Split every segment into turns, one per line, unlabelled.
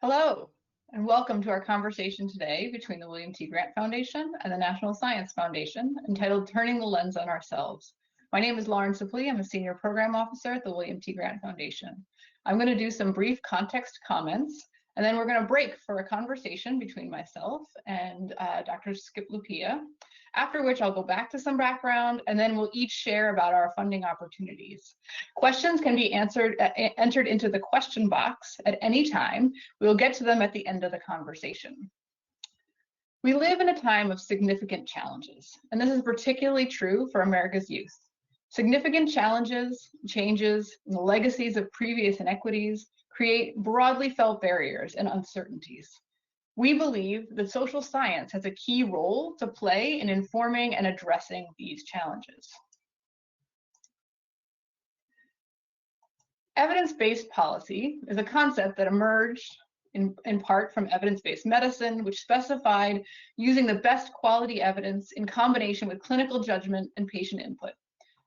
Hello, and welcome to our conversation today between the William T. Grant Foundation and the National Science Foundation, entitled Turning the Lens on Ourselves. My name is Lauren Supplee. I'm a Senior Program Officer at the William T. Grant Foundation. I'm going to do some brief context comments, and then we're going to break for a conversation between myself and Dr. Skip Lupia, after which I'll go back to some background, and then we'll each share about our funding opportunities. Questions can be entered into the question box at any time. We'll get to them at the end of the conversation. We live in a time of significant challenges, and this is particularly true for America's youth. Significant challenges, changes, and the legacies of previous inequities create broadly felt barriers and uncertainties. We believe that social science has a key role to play in informing and addressing these challenges. Evidence-based policy is a concept that emerged in part from evidence-based medicine, which specified using the best quality evidence in combination with clinical judgment and patient input.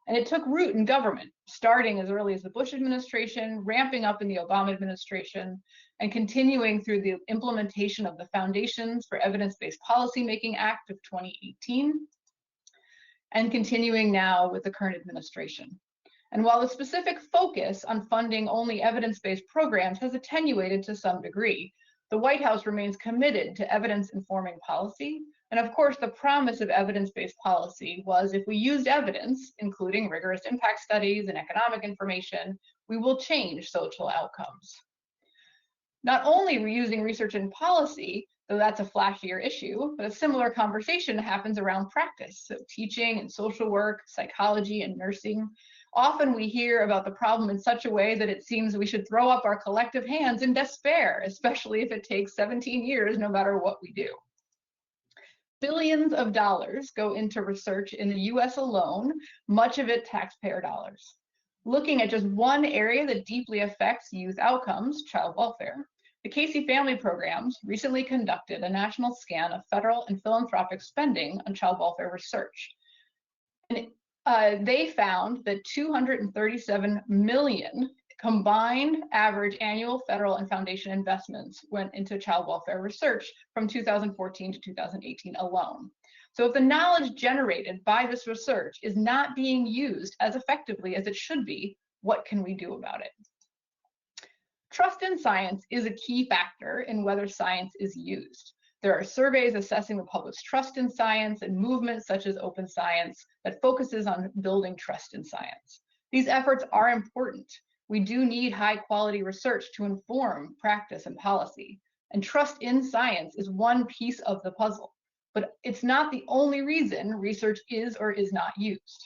And it took root in government, starting as early as the Bush administration, ramping up in the Obama administration, and continuing through the implementation of the Foundations for Evidence-Based Policymaking Act of 2018, and continuing now with the current administration. And while the specific focus on funding only evidence-based programs has attenuated to some degree, the White House remains committed to evidence-informing policy. And of course, the promise of evidence-based policy was if we used evidence, including rigorous impact studies and economic information, we will change social outcomes. Not only using research and policy, though that's a flashier issue, but a similar conversation happens around practice, so teaching and social work, psychology and nursing. Often we hear about the problem in such a way that it seems we should throw up our collective hands in despair, especially if it takes 17 years, no matter what we do. Billions of dollars go into research in the US alone, much of it taxpayer dollars. Looking at just one area that deeply affects youth outcomes, child welfare, the Casey Family Programs recently conducted a national scan of federal and philanthropic spending on child welfare research. And they found that 237 million combined average annual federal and foundation investments went into child welfare research from 2014 to 2018 alone. So if the knowledge generated by this research is not being used as effectively as it should be, what can we do about it? Trust in science is a key factor in whether science is used. There are surveys assessing the public's trust in science and movements such as Open Science that focuses on building trust in science. These efforts are important. We do need high quality research to inform practice and policy, and trust in science is one piece of the puzzle, but it's not the only reason research is or is not used.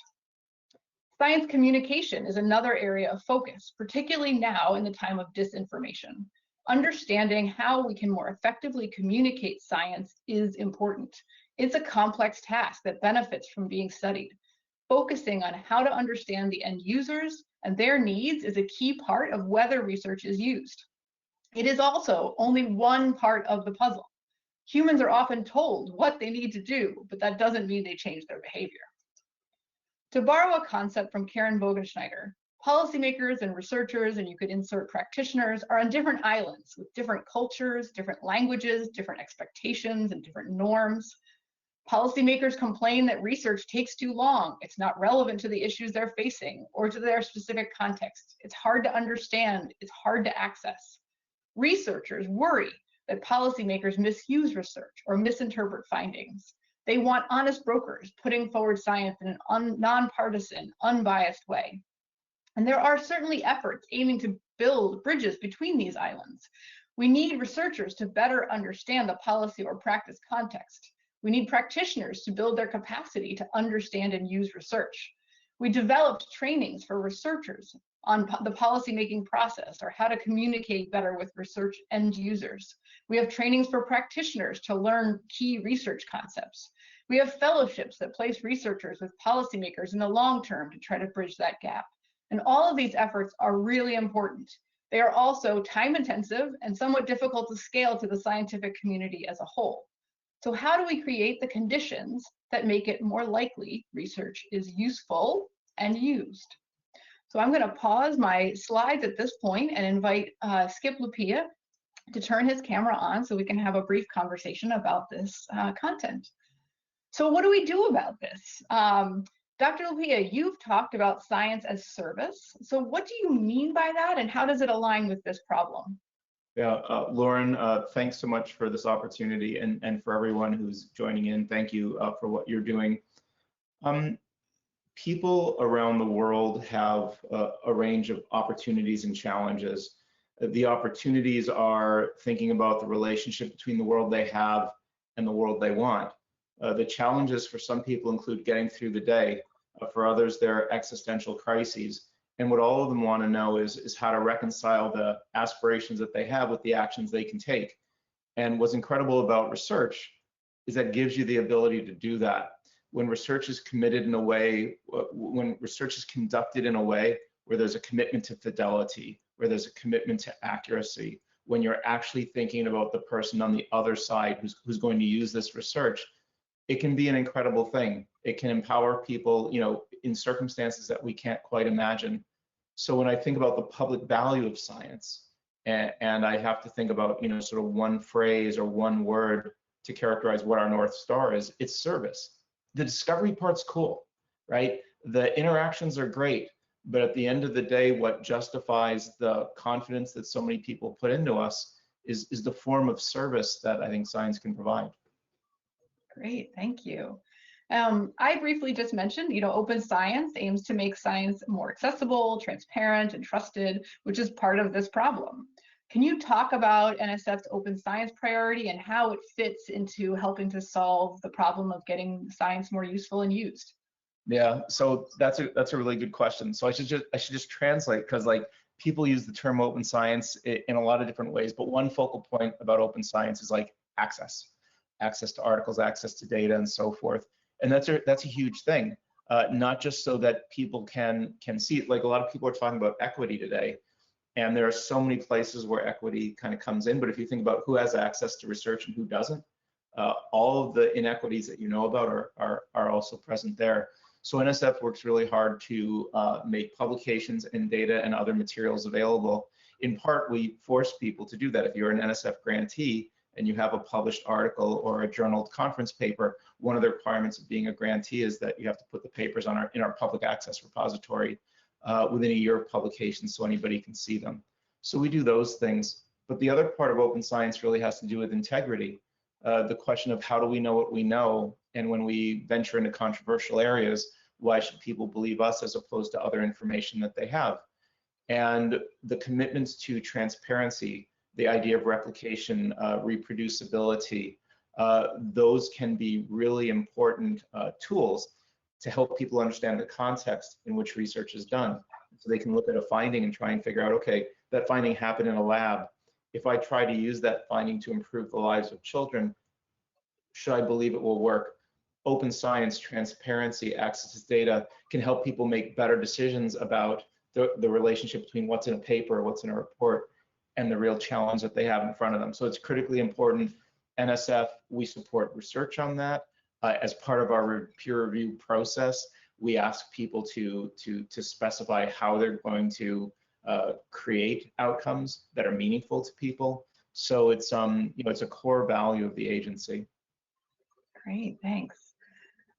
Science communication is another area of focus, particularly now in the time of disinformation. Understanding how we can more effectively communicate science is important. It's a complex task that benefits from being studied. Focusing on how to understand the end users and their needs is a key part of whether research is used. It is also only one part of the puzzle. Humans are often told what they need to do, but that doesn't mean they change their behavior. To borrow a concept from Karen Bogenschneider, policymakers and researchers, and you could insert practitioners, are on different islands with different cultures, different languages, different expectations, and different norms. Policymakers complain that research takes too long. It's not relevant to the issues they're facing or to their specific context. It's hard to understand. It's hard to access. Researchers worry that policymakers misuse research or misinterpret findings. They want honest brokers putting forward science in an nonpartisan, unbiased way. And there are certainly efforts aiming to build bridges between these islands. We need researchers to better understand the policy or practice context. We need practitioners to build their capacity to understand and use research. We developed trainings for researchers on the policymaking process or how to communicate better with research end users. We have trainings for practitioners to learn key research concepts. We have fellowships that place researchers with policymakers in the long term to try to bridge that gap. And all of these efforts are really important. They are also time intensive and somewhat difficult to scale to the scientific community as a whole. So how do we create the conditions that make it more likely research is useful and used? So I'm going to pause my slides at this point and invite Skip Lupia to turn his camera on so we can have a brief conversation about this content. So what do we do about this? Dr. Lupia, you've talked about science as service. So what do you mean by that, and how does it align with this problem?
Yeah, Lauren, thanks so much for this opportunity, and for everyone who's joining in, thank you for what you're doing. People around the world have a range of opportunities and challenges. The opportunities are thinking about the relationship between the world they have and the world they want. The challenges for some people include getting through the day. For others, they're existential crises. And what all of them want to know is how to reconcile the aspirations that they have with the actions they can take. And what's incredible about research is that it gives you the ability to do that. When research is committed in a way, when research is conducted in a way where there's a commitment to fidelity, where there's a commitment to accuracy, when you're actually thinking about the person on the other side who's going to use this research, it can be an incredible thing. It can empower people, in circumstances that we can't quite imagine. So when I think about the public value of science, and I have to think about, sort of one phrase or one word to characterize what our North Star is, it's service. The discovery part's cool, right? The interactions are great, but at the end of the day, what justifies the confidence that so many people put into us is the form of service that I think science can provide.
Great, thank you. I briefly just mentioned, open science aims to make science more accessible, transparent, and trusted, which is part of this problem. Can you talk about NSF's open science priority and how it fits into helping to solve the problem of getting science more useful and used?
Yeah, so that's a really good question. So I should just translate, because people use the term open science in a lot of different ways, but one focal point about open science is access to articles, access to data, and so forth. And that's a huge thing, not just so that people can see it. Like, a lot of people are talking about equity today, and there are so many places where equity kind of comes in. But if you think about who has access to research and who doesn't, all of the inequities that you know about are also present there. So NSF works really hard to make publications and data and other materials available. In part, we force people to do that. If you're an NSF grantee and you have a published article or a journaled conference paper, one of the requirements of being a grantee is that you have to put the papers on in our public access repository within a year of publication so anybody can see them. So we do those things. But the other part of open science really has to do with integrity. The question of how do we know what we know, and when we venture into controversial areas, why should people believe us as opposed to other information that they have? And the commitments to transparency, the idea of replication, reproducibility, those can be really important tools to help people understand the context in which research is done. So they can look at a finding and try and figure out, okay, that finding happened in a lab. If I try to use that finding to improve the lives of children, should I believe it will work? Open science, transparency, access to data can help people make better decisions about the relationship between what's in a paper, what's in a report, and the real challenge that they have in front of them. So it's critically important. NSF, we support research on that. As part of our peer review process, we ask people to specify how they're going to create outcomes that are meaningful to people. So it's it's a core value of the agency.
Great, thanks.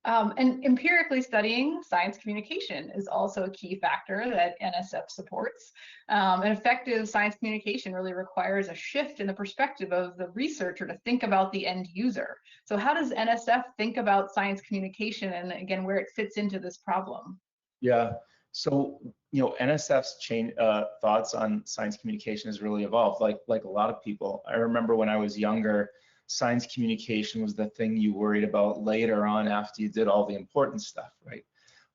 And empirically studying science communication is also a key factor that NSF supports. And effective science communication really requires a shift in the perspective of the researcher to think about the end user. So how does NSF think about science communication, and again, where it fits into this problem?
Yeah, so NSF's thoughts on science communication has really evolved. Like a lot of people, I remember when I was younger, science communication was the thing you worried about later on after you did all the important stuff, right?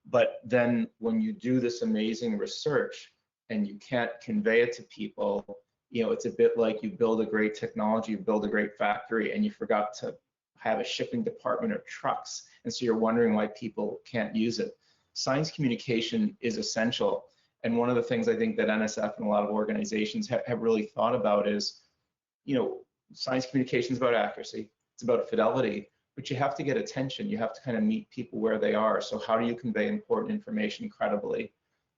But then when you do this amazing research and you can't convey it to people, it's a bit like you build a great technology, you build a great factory, and you forgot to have a shipping department or trucks, and so you're wondering why people can't use it. Science communication is essential, and one of the things I think that NSF and a lot of organizations have really thought about is, science communication is about accuracy, it's about fidelity, but you have to get attention. You have to kind of meet people where they are. So how do you convey important information credibly?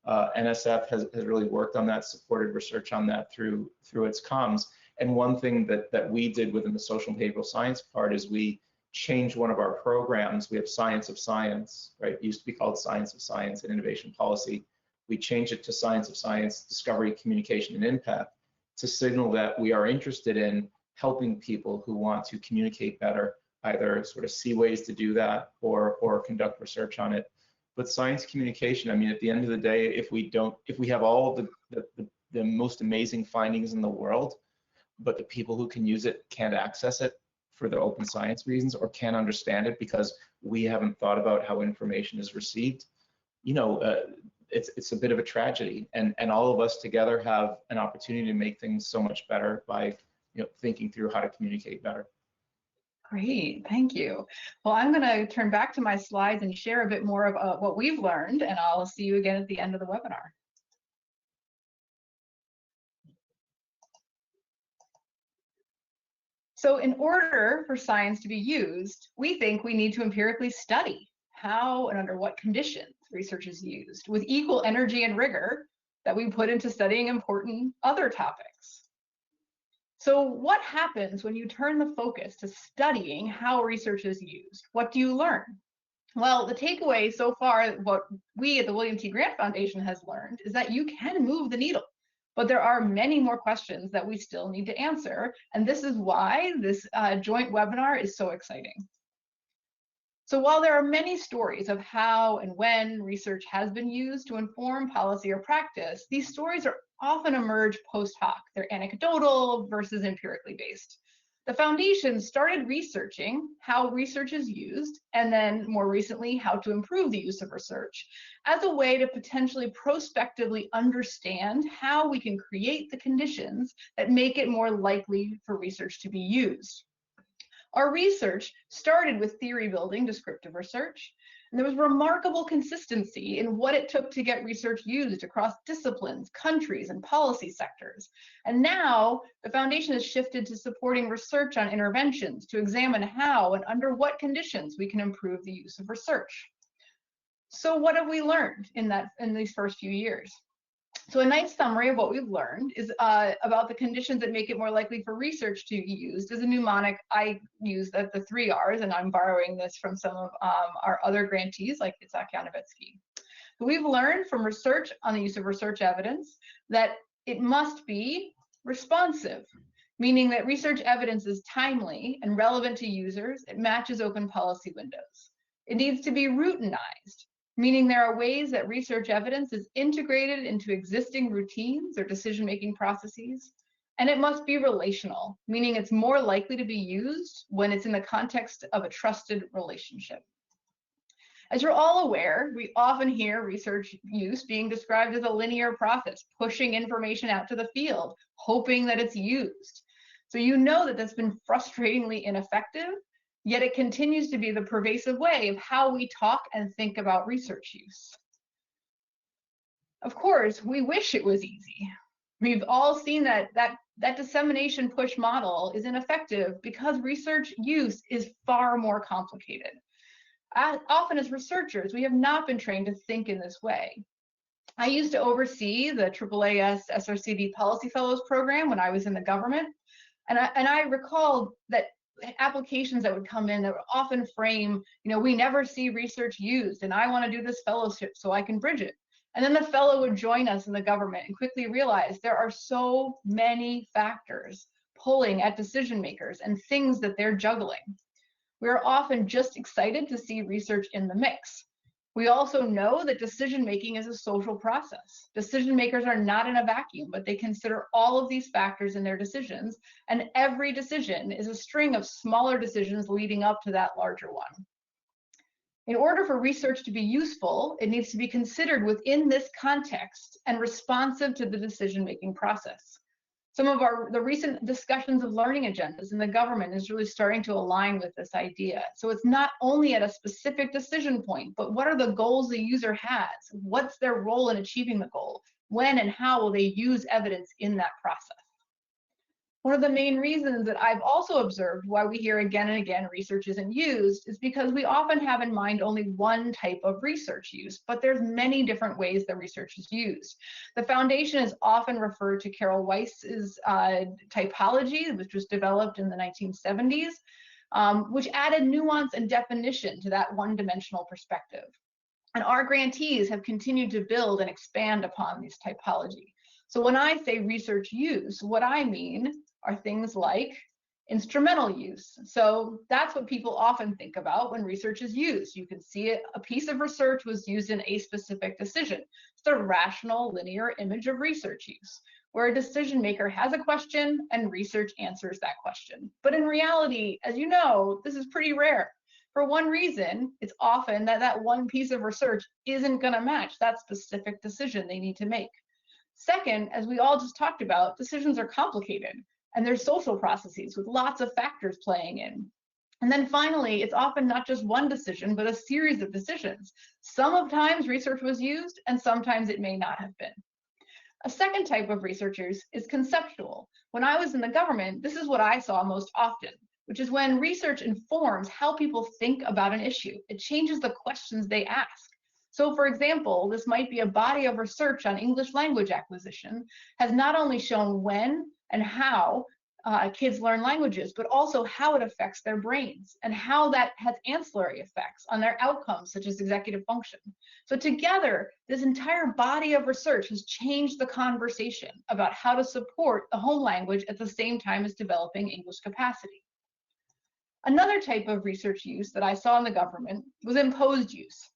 NSF has really worked on that, supported research on that through its comms. And one thing that we did within the social and behavioral science part is we changed one of our programs. We have Science of Science, right? It used to be called Science of Science and Innovation Policy. We changed it to Science of Science, Discovery, Communication, and Impact to signal that we are interested in helping people who want to communicate better, either sort of see ways to do that or conduct research on it. But science communication, I mean, at the end of the day, if we have all the most amazing findings in the world, but the people who can use it can't access it for the open science reasons or can't understand it because we haven't thought about how information is received, it's a bit of a tragedy. And all of us together have an opportunity to make things so much better by thinking through how to communicate better.
Great, thank you. Well, I'm going to turn back to my slides and share a bit more of what we've learned, and I'll see you again at the end of the webinar. So in order for science to be used, we think we need to empirically study how and under what conditions research is used with equal energy and rigor that we put into studying important other topics. So what happens when you turn the focus to studying how research is used? What do you learn? Well, the takeaway so far, what we at the William T. Grant Foundation has learned is that you can move the needle, but there are many more questions that we still need to answer. And this is why this joint webinar is so exciting. So while there are many stories of how and when research has been used to inform policy or practice, these stories are often emerge post hoc. They're anecdotal versus empirically based. The foundation started researching how research is used, and then more recently, how to improve the use of research as a way to potentially prospectively understand how we can create the conditions that make it more likely for research to be used. Our research started with theory building descriptive research, and there was remarkable consistency in what it took to get research used across disciplines, countries, and policy sectors. And now the foundation has shifted to supporting research on interventions to examine how and under what conditions we can improve the use of research. So what have we learned in these first few years? So a nice summary of what we've learned is about the conditions that make it more likely for research to be used is a mnemonic I use the 3 R's, and I'm borrowing this from some of our other grantees like Itzhak Yanovetsky. So we've learned from research on the use of research evidence that it must be responsive, meaning that research evidence is timely and relevant to users. It matches open policy windows. It needs to be routinized, meaning there are ways that research evidence is integrated into existing routines or decision-making processes. And it must be relational, meaning it's more likely to be used when it's in the context of a trusted relationship. As you're all aware, we often hear research use being described as a linear process, pushing information out to the field, hoping that it's used. So you know that that's been frustratingly ineffective, yet it continues to be the pervasive way of how we talk and think about research use. Of course, we wish it was easy. We've all seen that dissemination push model is ineffective because research use is far more complicated. Often as researchers, we have not been trained to think in this way. I used to oversee the AAAS SRCD Policy Fellows program when I was in the government, and I recalled that applications that would come in that would often frame, we never see research used, and I want to do this fellowship so I can bridge it. And then the fellow would join us in the government and quickly realize there are so many factors pulling at decision makers and things that they're juggling. We are often just excited to see research in the mix. We also know that decision making is a social process. Decision makers are not in a vacuum, but they consider all of these factors in their decisions, and every decision is a string of smaller decisions leading up to that larger one. In order for research to be useful, it needs to be considered within this context and responsive to the decision-making process. Some of the recent discussions of learning agendas in the government is really starting to align with this idea. So it's not only at a specific decision point, but what are the goals the user has? What's their role in achieving the goal? When and how will they use evidence in that process? One of the main reasons that I've also observed why we hear again and again research isn't used is because we often have in mind only one type of research use, but there's many different ways that research is used. The foundation is often referred to Carol Weiss's typology, which was developed in the 1970s, which added nuance and definition to that one-dimensional perspective. And our grantees have continued to build and expand upon this typology. So when I say research use, what I mean are things like instrumental use. So that's what people often think about when research is used. You can see it, a piece of research was used in a specific decision. It's the rational linear image of research use, where a decision maker has a question and research answers that question. But in reality, as you know, this is pretty rare. For one reason, it's often that one piece of research isn't going to match that specific decision they need to make. Second, as we all just talked about, decisions are complicated and there's social processes with lots of factors playing in. And then finally, it's often not just one decision, but a series of decisions. Sometimes research was used and sometimes it may not have been. A second type of researchers is conceptual. When I was in the government, this is what I saw most often, which is when research informs how people think about an issue. It changes the questions they ask. So for example, this might be a body of research on English language acquisition has not only shown when and how kids learn languages, but also how it affects their brains and how that has ancillary effects on their outcomes, such as executive function. So together, this entire body of research has changed the conversation about how to support the home language at the same time as developing English capacity. Another type of research use that I saw in the government was imposed use.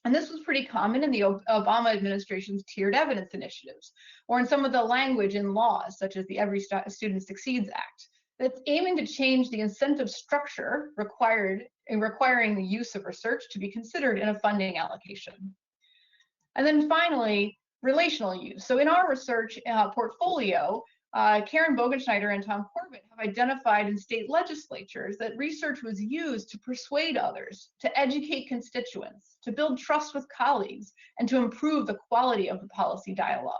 And this was pretty common in the Obama administration's tiered evidence initiatives, or in some of the language in laws, such as the Every Student Succeeds Act, that's aiming to change the incentive structure requiring the use of research to be considered in a funding allocation. And then finally, relational use. So in our research portfolio, Karen Bogenschneider and Tom Corbett have identified in state legislatures that research was used to persuade others, to educate constituents, to build trust with colleagues, and to improve the quality of the policy dialogue.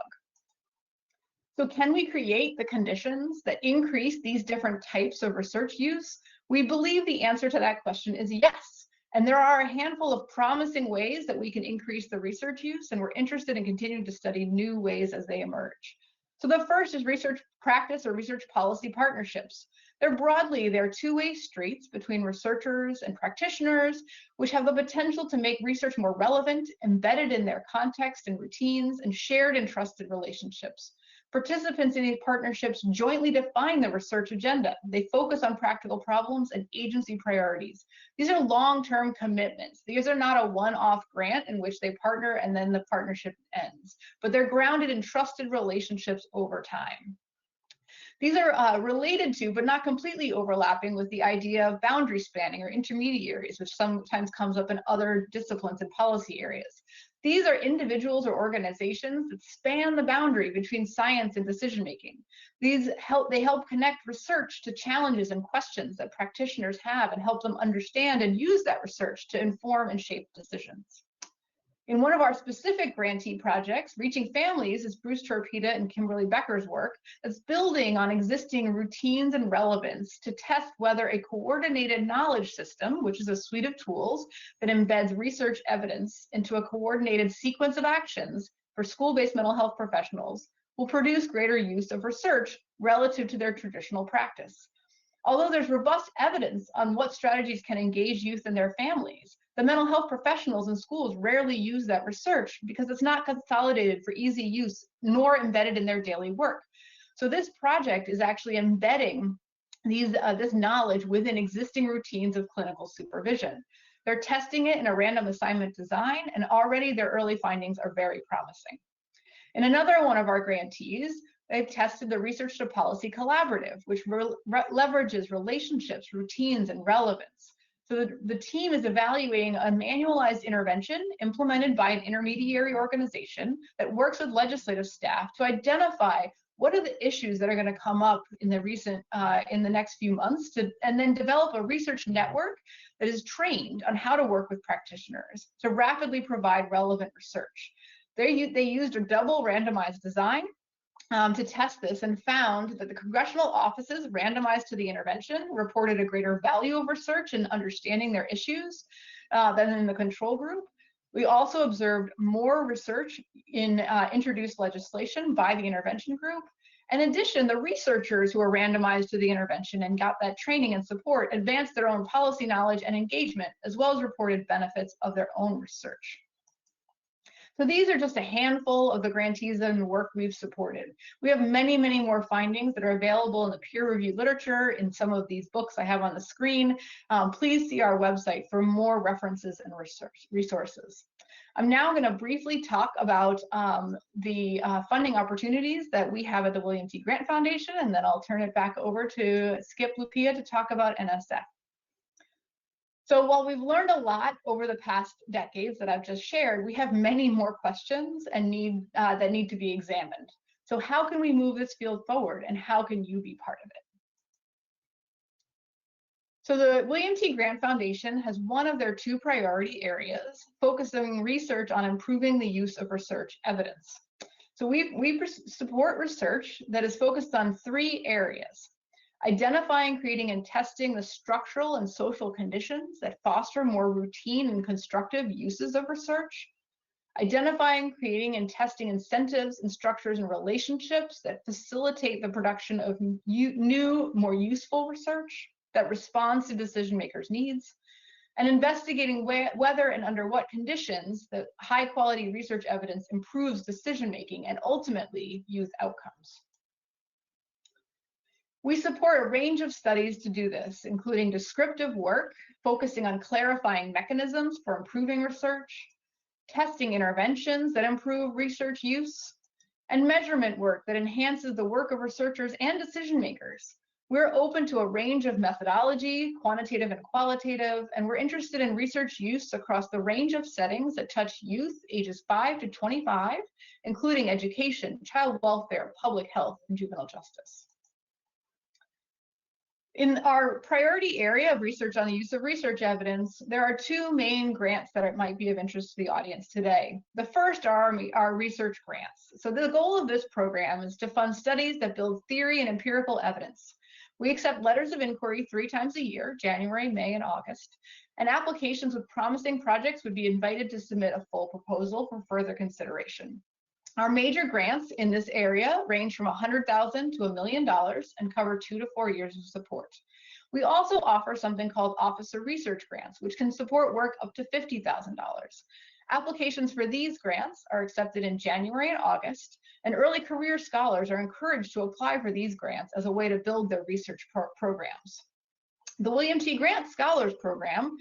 So can we create the conditions that increase these different types of research use? We believe the answer to that question is yes. And there are a handful of promising ways that we can increase the research use, and we're interested in continuing to study new ways as they emerge. So the first is research practice or research policy partnerships. They're two-way streets between researchers and practitioners, which have the potential to make research more relevant, embedded in their context and routines, and shared and trusted relationships. Participants in these partnerships jointly define the research agenda. They focus on practical problems and agency priorities. These are long-term commitments. These are not a one-off grant in which they partner and then the partnership ends, but they're grounded in trusted relationships over time. These are related to, but not completely overlapping with the idea of boundary spanning or intermediaries, which sometimes comes up in other disciplines and policy areas. These are individuals or organizations that span the boundary between science and decision making. They help connect research to challenges and questions that practitioners have and help them understand and use that research to inform and shape decisions. In one of our specific grantee projects, Reaching Families, is Bruce Torpeda and Kimberly Becker's work that's building on existing routines and relevance to test whether a coordinated knowledge system, which is a suite of tools that embeds research evidence into a coordinated sequence of actions for school-based mental health professionals, will produce greater use of research relative to their traditional practice. Although there's robust evidence on what strategies can engage youth and their families, the mental health professionals in schools rarely use that research because it's not consolidated for easy use nor embedded in their daily work. So this project is actually embedding this knowledge within existing routines of clinical supervision. They're testing it in a random assignment design, and already their early findings are very promising. In another one of our grantees, they've tested the Research to Policy Collaborative, which leverages relationships, routines, and relevance. So the team is evaluating a manualized intervention implemented by an intermediary organization that works with legislative staff to identify what are the issues that are going to come up in the next few months, and then develop a research network that is trained on how to work with practitioners to rapidly provide relevant research. They used a double randomized design to test this and found that the congressional offices randomized to the intervention reported a greater value of research in understanding their issues than in the control group. We also observed more research in introduced legislation by the intervention group. In addition, the researchers who were randomized to the intervention and got that training and support advanced their own policy knowledge and engagement, as well as reported benefits of their own research. So these are just a handful of the grantees and the work we've supported. We have many, many more findings that are available in the peer-reviewed literature in some of these books I have on the screen. Please see our website for more references and resources. I'm now going to briefly talk about the funding opportunities that we have at the William T. Grant Foundation, and then I'll turn it back over to Skip Lupia to talk about NSF. So while we've learned a lot over the past decades that I've just shared, we have many more questions and that need to be examined. So how can we move this field forward, and how can you be part of it? So the William T. Grant Foundation has one of their 2 priority areas, focusing research on improving the use of research evidence. So we support research that is focused on 3 areas: identifying, creating, and testing the structural and social conditions that foster more routine and constructive uses of research, identifying, creating, and testing incentives and structures and relationships that facilitate the production of new, more useful research that responds to decision makers' needs, and investigating whether and under what conditions the high quality research evidence improves decision making and ultimately youth outcomes. We support a range of studies to do this, including descriptive work focusing on clarifying mechanisms for improving research, testing interventions that improve research use, and measurement work that enhances the work of researchers and decision makers. We're open to a range of methodology, quantitative and qualitative, and we're interested in research use across the range of settings that touch youth ages 5 to 25, including education, child welfare, public health, and juvenile justice. In our priority area of research on the use of research evidence, there are 2 main grants that might be of interest to the audience today. The first are our research grants. So the goal of this program is to fund studies that build theory and empirical evidence. We accept letters of inquiry 3 times a year, January, May, and August, and applications with promising projects would be invited to submit a full proposal for further consideration. Our major grants in this area range from $100,000 to $1 million and cover 2 to 4 years of support. We also offer something called Officer Research Grants, which can support work up to $50,000. Applications for these grants are accepted in January and August, and early career scholars are encouraged to apply for these grants as a way to build their research programs. The William T. Grant Scholars Program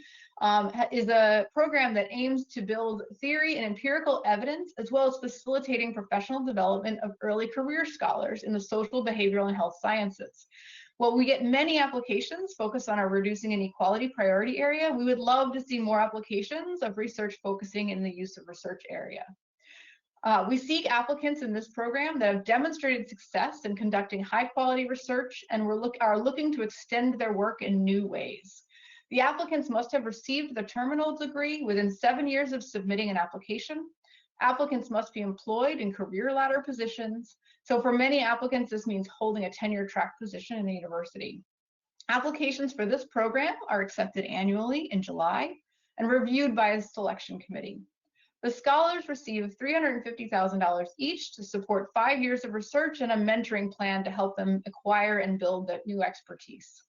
is a program that aims to build theory and empirical evidence, as well as facilitating professional development of early career scholars in the social, behavioral, and health sciences. While we get many applications focused on our reducing inequality priority area, we would love to see more applications of research focusing in the use of research area. We seek applicants in this program that have demonstrated success in conducting high quality research and are looking to extend their work in new ways. The applicants must have received the terminal degree within 7 years of submitting an application. Applicants must be employed in career ladder positions. So for many applicants, this means holding a tenure track position in the university. Applications for this program are accepted annually in July and reviewed by a selection committee. The scholars receive $350,000 each to support 5 years of research and a mentoring plan to help them acquire and build that new expertise.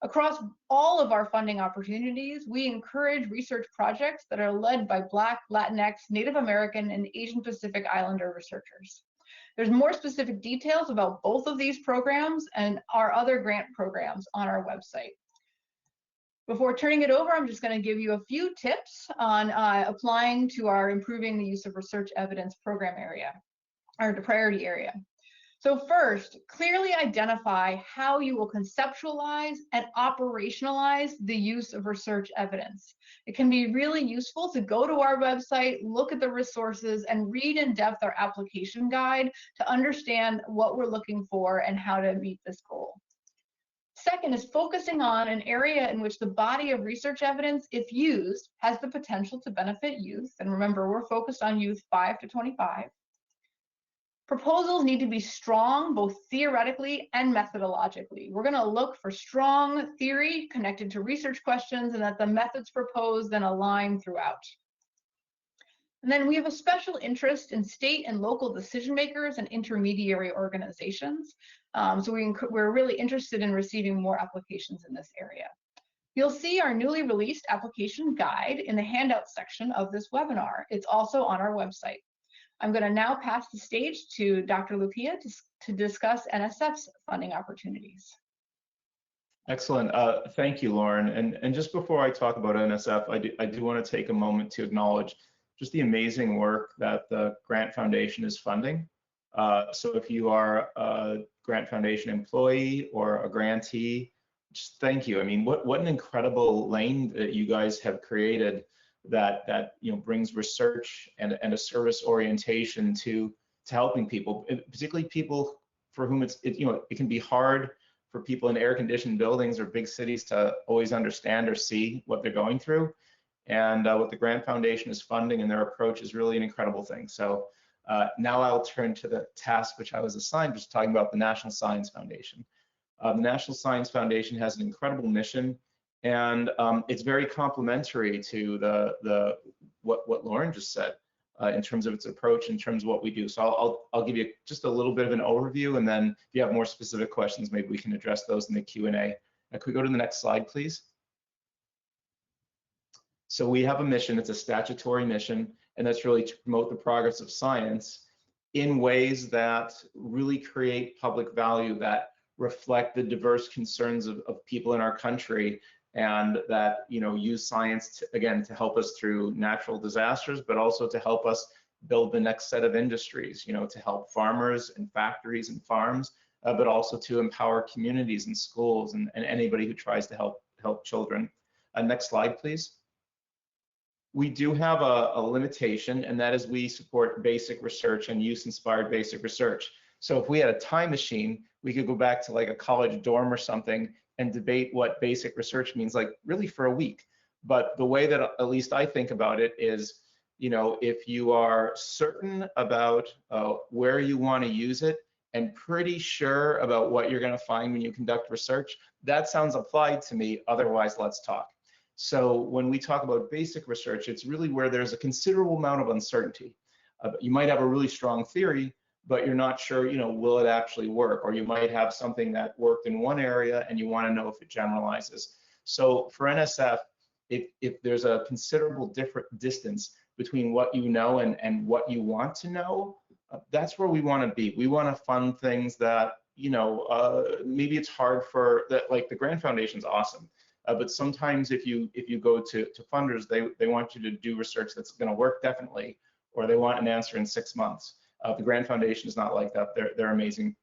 Across all of our funding opportunities, we encourage research projects that are led by Black, Latinx, Native American, and Asian Pacific Islander researchers. There's more specific details about both of these programs and our other grant programs on our website. Before turning it over, I'm just going to give you a few tips on applying to our improving the use of research evidence program area, or the priority area. So first, clearly identify how you will conceptualize and operationalize the use of research evidence. It can be really useful to go to our website, look at the resources, and read in depth our application guide to understand what we're looking for and how to meet this goal. Second is focusing on an area in which the body of research evidence, if used, has the potential to benefit youth. And remember, we're focused on youth 5 to 25. Proposals need to be strong, both theoretically and methodologically. We're going to look for strong theory connected to research questions and that the methods proposed then align throughout. And then we have a special interest in state and local decision makers and intermediary organizations. So we're really interested in receiving more applications in this area. You'll see our newly released application guide in the handout section of this webinar. It's also on our website. I'm going to now pass the stage to Dr. Lupia to discuss NSF's funding opportunities.
Excellent. Thank you, Lauren. And just before I talk about NSF, I do want to take a moment to acknowledge just the amazing work that the Grant Foundation is funding. So if you are a Grant Foundation employee or a grantee, just thank you. I mean, what an incredible lane that you guys have created that brings research and a service orientation to helping people, particularly people for whom it can be hard for people in air-conditioned buildings or big cities to always understand or see what they're going through. And what the Grant Foundation is funding and their approach is really an incredible thing. So now I'll turn to the task which I was assigned, just talking about the National Science Foundation. The National Science Foundation has an incredible mission, and it's very complementary to what Lauren just said in terms of its approach, in terms of what we do. So I'll give you just a little bit of an overview, and then if you have more specific questions, maybe we can address those in the Q&A. Could we go to the next slide, please? So we have a mission, it's a statutory mission, and that's really to promote the progress of science in ways that really create public value, that reflect the diverse concerns of people in our country, and that use science to help us through natural disasters, but also to help us build the next set of industries, to help farmers and factories and farms, but also to empower communities and schools and anybody who tries to help children. Next slide, please. We do have a limitation, and that is we support basic research and use-inspired basic research. So if we had a time machine, we could go back to like a college dorm or something and debate what basic research means, like really for a week. But the way that at least I think about it is, if you are certain about where you want to use it and pretty sure about what you're going to find when you conduct research, that sounds applied to me. Otherwise, let's talk. So when we talk about basic research, it's really where there's a considerable amount of uncertainty. You might have a really strong theory, but you're not sure, will it actually work? Or you might have something that worked in one area and you want to know if it generalizes. So for NSF, if there's a considerable different distance between what you know and what you want to know, that's where we want to be. We want to fund things that, maybe it's hard for that, like the Grant Foundation's awesome. But sometimes if you go to funders, they want you to do research that's going to work definitely, or they want an answer in 6 months. The Grant Foundation is not like that. They're amazing.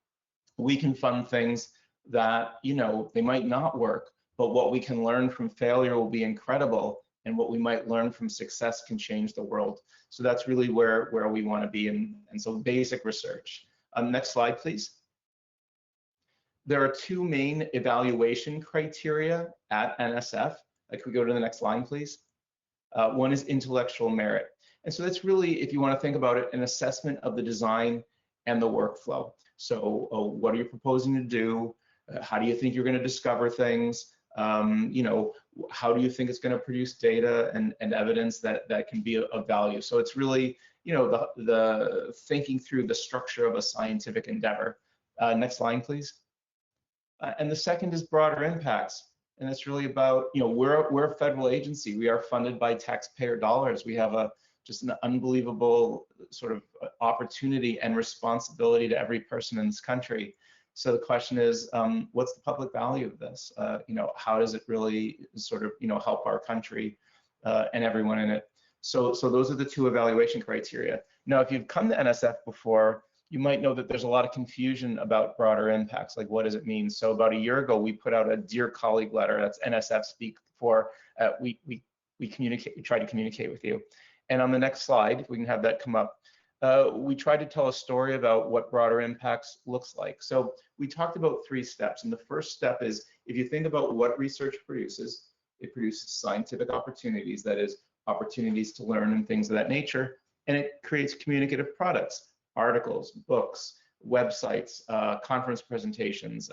We can fund things that they might not work, but what we can learn from failure will be incredible, and what we might learn from success can change the world. So that's really where we want to be, and so basic research. Next slide, please. There are two main evaluation criteria at NSF. Can we go to the next line, please? One is intellectual merit. And so that's really, if you want to think about it, an assessment of the design and the workflow. So what are you proposing to do? How do you think you're going to discover things? How do you think it's going to produce data and evidence that can be of value? So it's really, the thinking through the structure of a scientific endeavor. Next line, please. And the second is broader impacts. And it's really about, we're a federal agency. We are funded by taxpayer dollars. We have just an unbelievable sort of opportunity and responsibility to every person in this country. So the question is, what's the public value of this? How does it really sort of, help our country and everyone in it? So those are the two evaluation criteria. Now, if you've come to NSF before, you might know that there's a lot of confusion about broader impacts. Like, what does it mean? So about a year ago, we put out a Dear Colleague letter. That's NSF speak for we try to communicate with you. And on the next slide, if we can have that come up, we tried to tell a story about what broader impacts looks like. So we talked about 3 steps. And the first step is, if you think about what research produces, it produces scientific opportunities, that is, opportunities to learn and things of that nature, and it creates communicative products. articles, books, websites, conference presentations,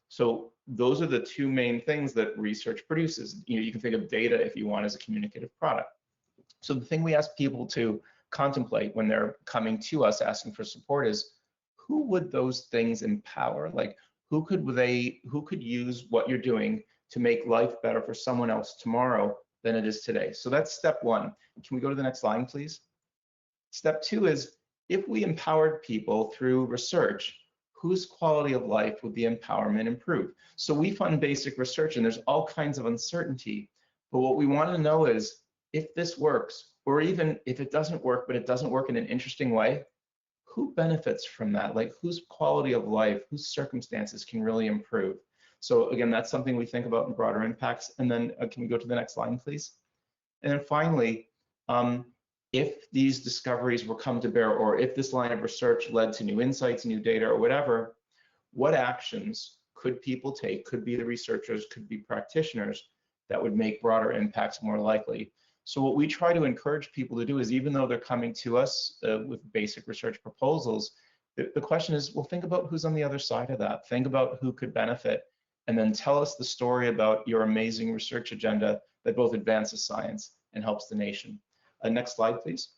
so those are the two main things that research produces. You can think of data, if you want, as a communicative product. So the thing we ask people to contemplate when they're coming to us asking for support is, who would those things empower? Like, who could use what you're doing to make life better for someone else tomorrow than it is today? So that's step one. Can we go to the next line, please? Step two is, if we empowered people through research, whose quality of life would the empowerment improve? So we fund basic research, and there's all kinds of uncertainty. But what we want to know is, if this works, or even if it doesn't work, but it doesn't work in an interesting way, who benefits from that? Like, whose quality of life, whose circumstances can really improve? So again, that's something we think about in broader impacts. And then can we go to the next line, please? And then finally, if these discoveries were come to bear, or if this line of research led to new insights, new data, or whatever, what actions could people take? Could be the researchers, could be practitioners, that would make broader impacts more likely. So what we try to encourage people to do is, even though they're coming to us with basic research proposals, the question is, well, think about who's on the other side of that. Think about who could benefit, and then tell us the story about your amazing research agenda that both advances science and helps the nation. Next slide, please.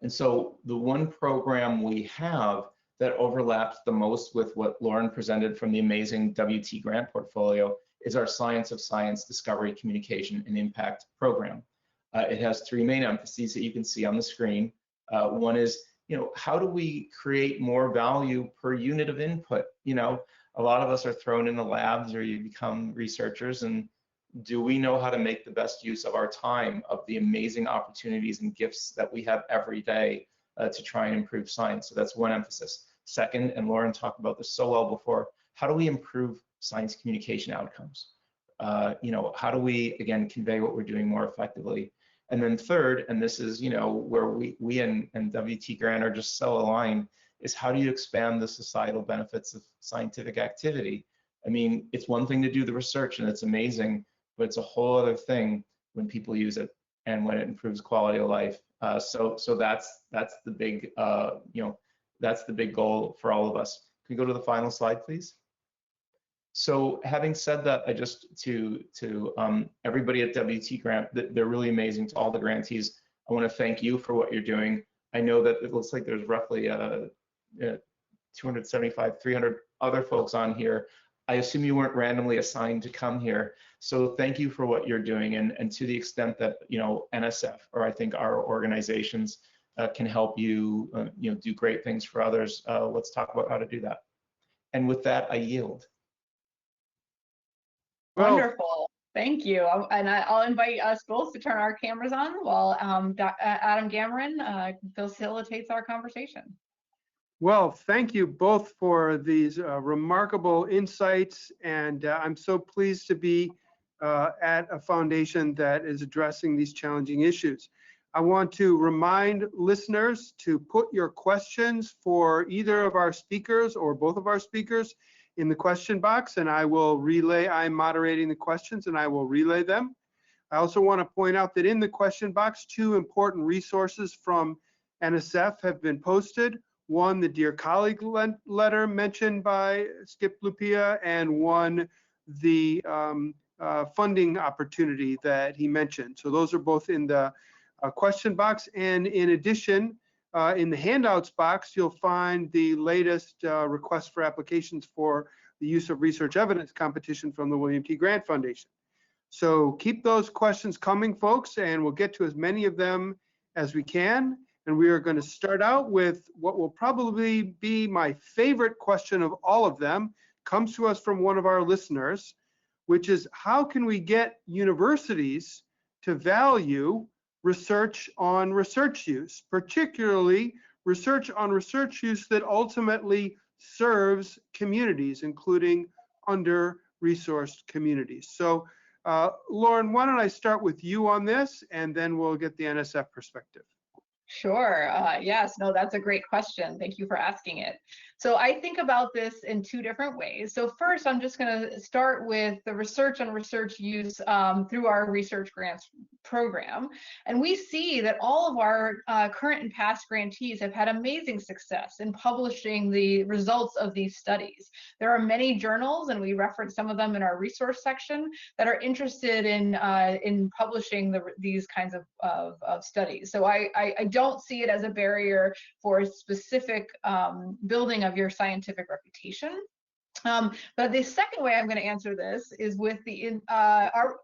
And so the one program we have that overlaps the most with what Lauren presented from the amazing WT grant portfolio is our Science of Science Discovery, Communication, and Impact program. It has three main emphases that you can see on the screen. One is, how do we create more value per unit of input? A lot of us are thrown in the labs, or you become researchers, and do we know how to make the best use of our time, of the amazing opportunities and gifts that we have every day to try and improve science? So that's one emphasis. Second, and Lauren talked about this so well before, how do we improve science communication outcomes? How do we, again, convey what we're doing more effectively? And then third, and this is, where we and WT Grant are just so aligned, is how do you expand the societal benefits of scientific activity? I mean, it's one thing to do the research, and it's amazing, but it's a whole other thing when people use it and when it improves quality of life. So that's the big, that's the big goal for all of us. Can we go to the final slide, please? So having said that, I just to everybody at WT Grant, they're really amazing. To all the grantees, I want to thank you for what you're doing. I know that it looks like there's roughly 275, 300 other folks on here. I assume you weren't randomly assigned to come here. So thank you for what you're doing. And to the extent that, NSF, or I think our organizations can help you, do great things for others, let's talk about how to do that. And with that, I yield.
Wonderful. Thank you. And I'll invite us both to turn our cameras on while Adam Gammeren facilitates our conversation.
Well, thank you both for these remarkable insights, and I'm so pleased to be at a foundation that is addressing these challenging issues. I want to remind listeners to put your questions for either of our speakers or both of our speakers in the question box, and I will relay. I'm moderating the questions, and I will relay them. I also want to point out that in the question box, two important resources from NSF have been posted. One, the Dear Colleague letter mentioned by Skip Lupia, and one, the funding opportunity that he mentioned. So those are both in the question box. And in addition, in the handouts box, you'll find the latest request for applications for the use of research evidence competition from the William T. Grant Foundation. So keep those questions coming, folks, and we'll get to as many of them as we can. And we are going to start out with what will probably be my favorite question of all of them. Comes to us from one of our listeners, which is, how can we get universities to value research on research use, particularly research on research use that ultimately serves communities, including under-resourced communities? So Lauren, why don't I start with you on this, and then we'll get the NSF perspective.
Sure. Yes, no, that's a great question. Thank you for asking it. So I think about this in two different ways. So first, I'm just going to start with the research on research use through our research grants program. And we see that all of our current and past grantees have had amazing success in publishing the results of these studies. There are many journals, and we reference some of them in our resource section, that are interested in publishing these kinds of studies. So I don't see it as a barrier for a specific building of your scientific reputation. But the second way I'm going to answer this is with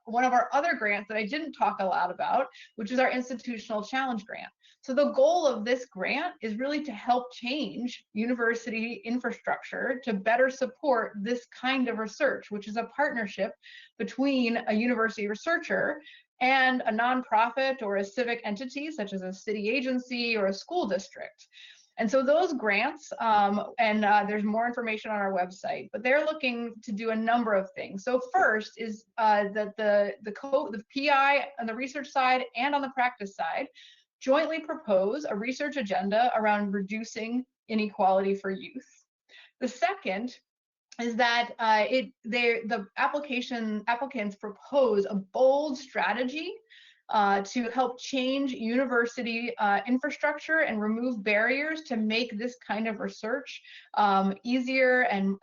one of our other grants that I didn't talk a lot about, which is our Institutional Challenge Grant. So the goal of this grant is really to help change university infrastructure to better support this kind of research, which is a partnership between a university researcher and a nonprofit or a civic entity, such as a city agency or a school district. And so those grants, there's more information on our website, but they're looking to do a number of things. So first is that the PI on the research side and on the practice side jointly propose a research agenda around reducing inequality for youth. The second is that the applicants propose a bold strategy to help change university infrastructure and remove barriers to make this kind of research easier and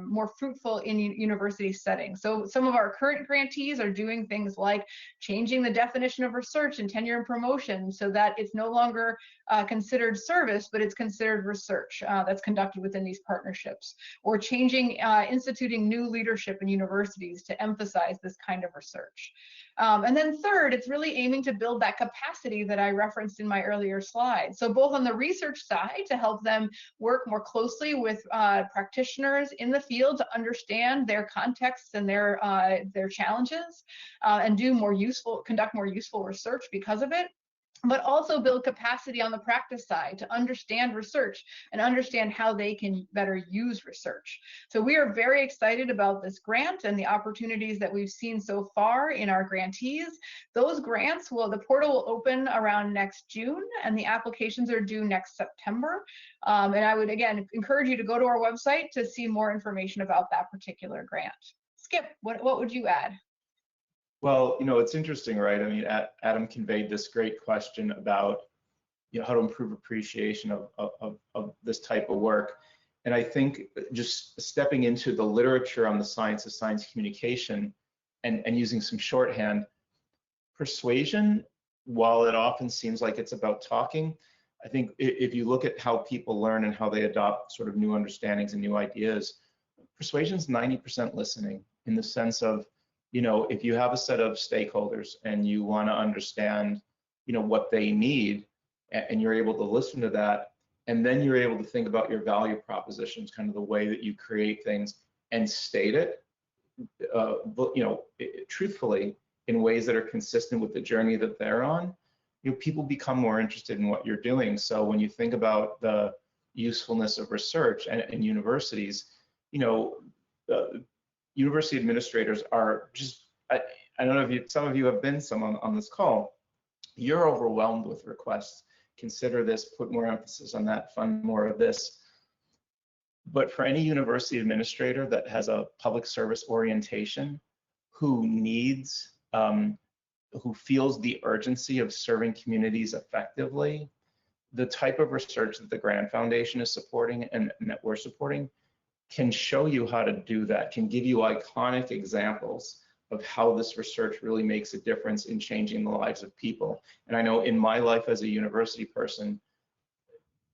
more fruitful in university settings. So some of our current grantees are doing things like changing the definition of research and tenure and promotion so that it's no longer considered service, but it's considered research that's conducted within these partnerships, or instituting new leadership in universities to emphasize this kind of research. And then third, it's really aiming to build that capacity that I referenced in my earlier slide. So both on the research side, to help them work more closely with practitioners in the field to understand their contexts and their challenges, and conduct more useful research because of it, but also build capacity on the practice side to understand research and understand how they can better use research. So we are very excited about this grant and the opportunities that we've seen so far in our grantees. Those grants the portal will open around next June, and the applications are due next September. And I would, again, encourage you to go to our website to see more information about that particular grant. Skip, what would you add?
Well, it's interesting, right? I mean, Adam conveyed this great question about how to improve appreciation of this type of work. And I think just stepping into the literature on the science of science communication and using some shorthand, persuasion, while it often seems like it's about talking, I think if you look at how people learn and how they adopt sort of new understandings and new ideas, persuasion is 90% listening, in the sense of, if you have a set of stakeholders and you want to understand, what they need, and you're able to listen to that, and then you're able to think about your value propositions, kind of the way that you create things and state it, truthfully, in ways that are consistent with the journey that they're on, people become more interested in what you're doing. So when you think about the usefulness of research and universities, university administrators are just, I don't know if some of you have been on this call, you're overwhelmed with requests. Consider this, put more emphasis on that, fund more of this. But for any university administrator that has a public service orientation, who feels the urgency of serving communities effectively, the type of research that the Grant Foundation is supporting and that we're supporting can show you how to do that, can give you iconic examples of how this research really makes a difference in changing the lives of people. And I know in my life as a university person,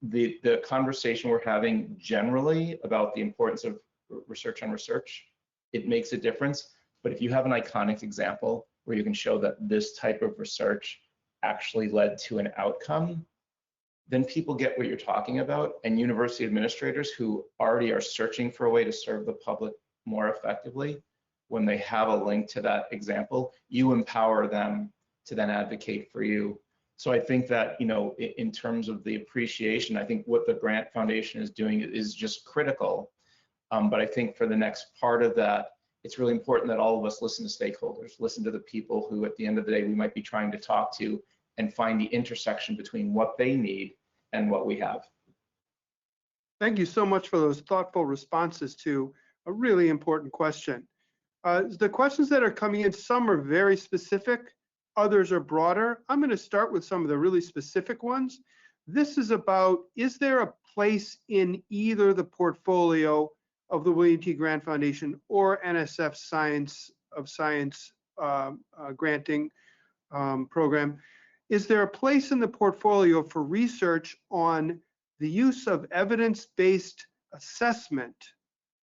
the conversation we're having generally about the importance of research on research, it makes a difference. But if you have an iconic example where you can show that this type of research actually led to an outcome, then people get what you're talking about. And university administrators who already are searching for a way to serve the public more effectively, when they have a link to that example, you empower them to then advocate for you. So I think that, in terms of the appreciation, I think what the Grant Foundation is doing is just critical. But I think for the next part of that, it's really important that all of us listen to stakeholders, listen to the people who at the end of the day we might be trying to talk to, and find the intersection between what they need and what we have.
Thank you so much for those thoughtful responses to a really important question. The questions that are coming in, some are very specific, others are broader. I'm going to start with some of the really specific ones. This is about, is there a place in either the portfolio of the William T. Grant Foundation or NSF Science granting program? Is there a place in the portfolio for research on the use of evidence-based assessment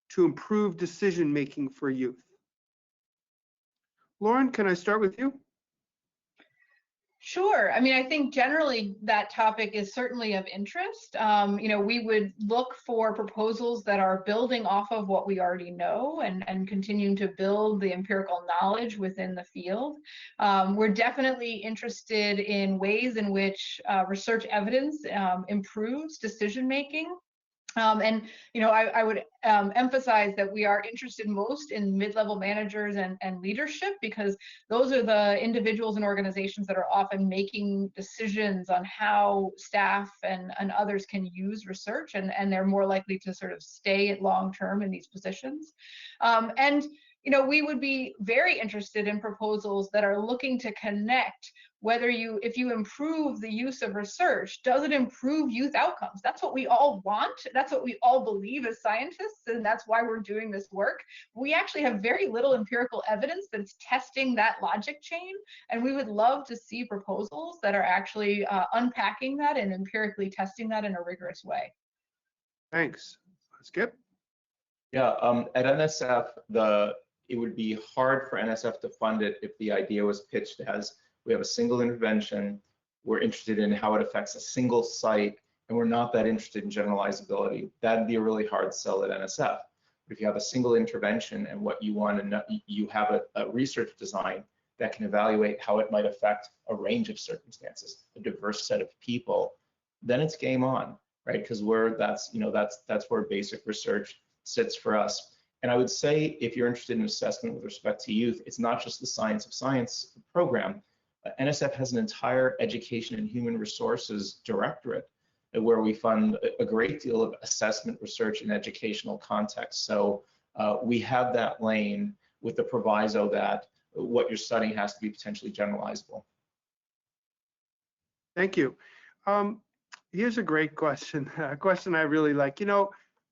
to improve decision-making for youth? Lauren, can I start with you?
Sure. I mean, I think generally that topic is certainly of interest. We would look for proposals that are building off of what we already know and continuing to build the empirical knowledge within the field. We're definitely interested in ways in which research evidence improves decision-making. I would emphasize that we are interested most in mid-level managers and leadership, because those are the individuals and organizations that are often making decisions on how staff and others can use research, and they're more likely to sort of stay long-term in these positions. We would be very interested in proposals that are looking to connect if you improve the use of research, does it improve youth outcomes? That's what we all want. That's what we all believe as scientists, and that's why we're doing this work. We actually have very little empirical evidence that's testing that logic chain, and we would love to see proposals that are actually unpacking that and empirically testing that in a rigorous way.
Thanks. Skip?
Yeah, at NSF, it would be hard for NSF to fund it if the idea was pitched as, we have a single intervention, we're interested in how it affects a single site, and we're not that interested in generalizability. That'd be a really hard sell at NSF. But if you have a single intervention and what you want to know, you have a research design that can evaluate how it might affect a range of circumstances, a diverse set of people, then it's game on, right? Because that's where basic research sits for us. And I would say, if you're interested in assessment with respect to youth, it's not just the Science of Science program. NSF has an entire education and human resources directorate where we fund a great deal of assessment, research, and educational context. So we have that lane with the proviso that what you're studying has to be potentially generalizable.
Thank you. Here's a great question, a question I really like.